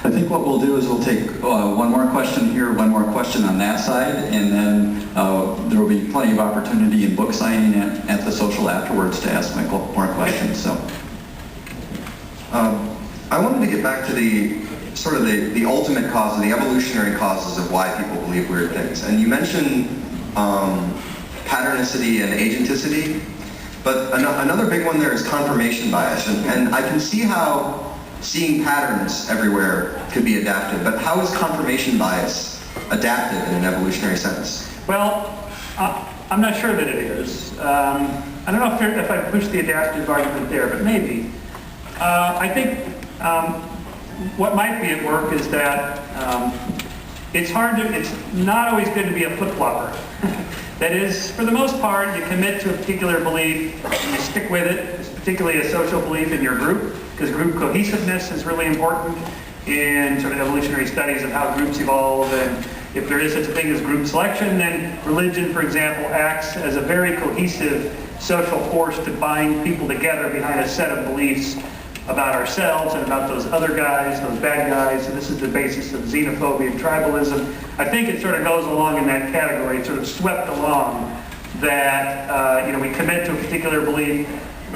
I think what we'll do is we'll take one more question here, one more question on that side, and then there will be plenty of opportunity in book signing at the social afterwards to ask Michael more questions. So, I wanted to get back to the sort of the ultimate cause, the evolutionary causes of why people believe weird things. And you mentioned patternicity and agenticity, but another big one there is confirmation bias. And I can see how seeing patterns everywhere could be adaptive, but how is confirmation bias adaptive in an evolutionary sense? Well, I'm not sure that it is. I don't know if I push the adaptive argument there, but maybe. I think what might be at work is that it's not always good to be a flip-flopper. That is, for the most part, you commit to a particular belief, you stick with it. It's particularly a social belief in your group, because group cohesiveness is really important in sort of evolutionary studies of how groups evolve. And if there is such a thing as group selection, then religion, for example, acts as a very cohesive social force to bind people together behind a set of beliefs about ourselves and about those other guys, those bad guys. And this is the basis of xenophobia and tribalism. I think it sort of goes along in that category. It's sort of swept along that we commit to a particular belief,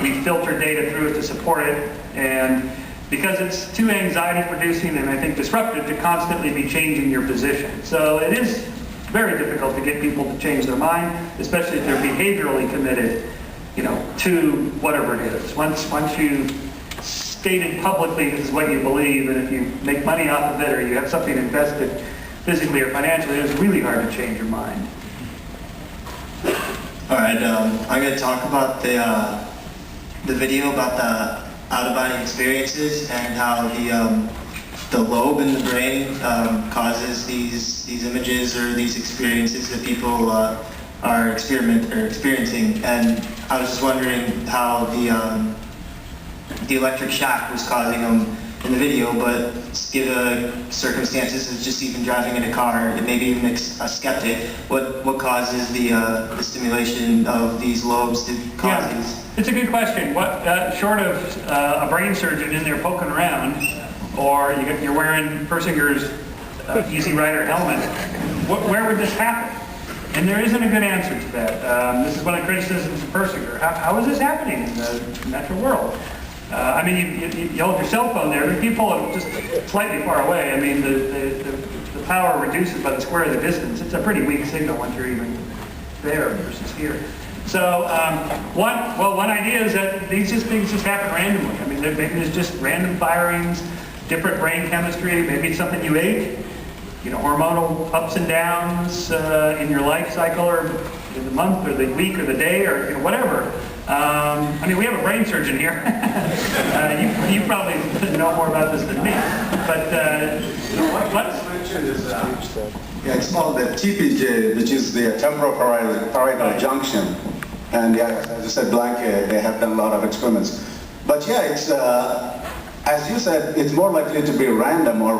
we filter data through it to support it, and because it's too anxiety-producing and I think disruptive to constantly be changing your position. So it is very difficult to get people to change their mind, especially if they're behaviorally committed, to whatever it is. Once you stated publicly this is what you believe, and if you make money off of it or you have something invested physically or financially, it's really hard to change your mind. All right, I'm going to talk about the video about the out-of-body experiences and how the lobe in the brain causes these images or these experiences that people are experiencing. And I was just wondering how the electric shock was causing them in the video, but given circumstances of just even driving in a car, and maybe even a skeptic, what causes the stimulation of these lobes to cause these? It's a good question. What short of a brain surgeon in there poking around, or you're wearing Persinger's Easy Rider helmet, where would this happen? And there isn't a good answer to that. This is one of the criticisms of Persinger. How is this happening in the natural world? You hold your cell phone there, but if you pull it just slightly far away, the power reduces by the square of the distance. It's a pretty weak signal once you're even there versus here. So one idea is that these things just happen randomly. Maybe there's just random firings, different brain chemistry. Maybe it's something you ate, hormonal ups and downs in your life cycle, or in the month, or the week, or the day, or whatever. We have a brain surgeon here. You probably know more about this than me. But what's mentioned is it's called the TPJ, which is the temporoparietal junction. And as you said, Blanke, they have done a lot of experiments. But it's as you said, it's more likely to be random or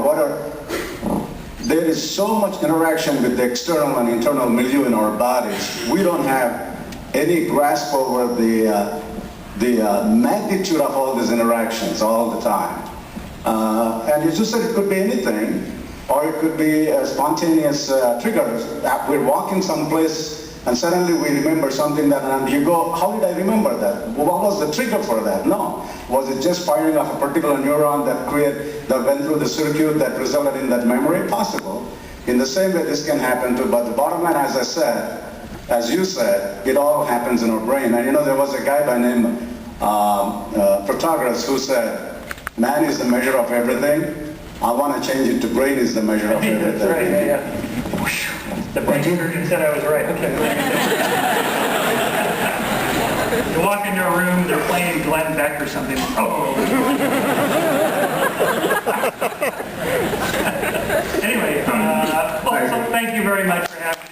there is so much interaction with the external and internal milieu in our bodies. We don't have any grasp over the magnitude of all these interactions all the time. And you just said it could be anything, or it could be a spontaneous triggers. We're walking someplace and suddenly we remember something and you go, how did I remember that? What was the trigger for that? No. Was it just firing off a particular neuron that went through the circuit that resulted in that memory? Possible. In the same way this can happen too, but the bottom line, as you said, it all happens in our brain. And there was a guy by name Protagoras who said, man is the measure of everything. I want to change it to brain is the measure of everything. That's right, yeah. The brain surgeon said I was right. Okay. You walk into a room, they're playing Glenn Beck or something. Oh. Anyway, so thank you very much for having me.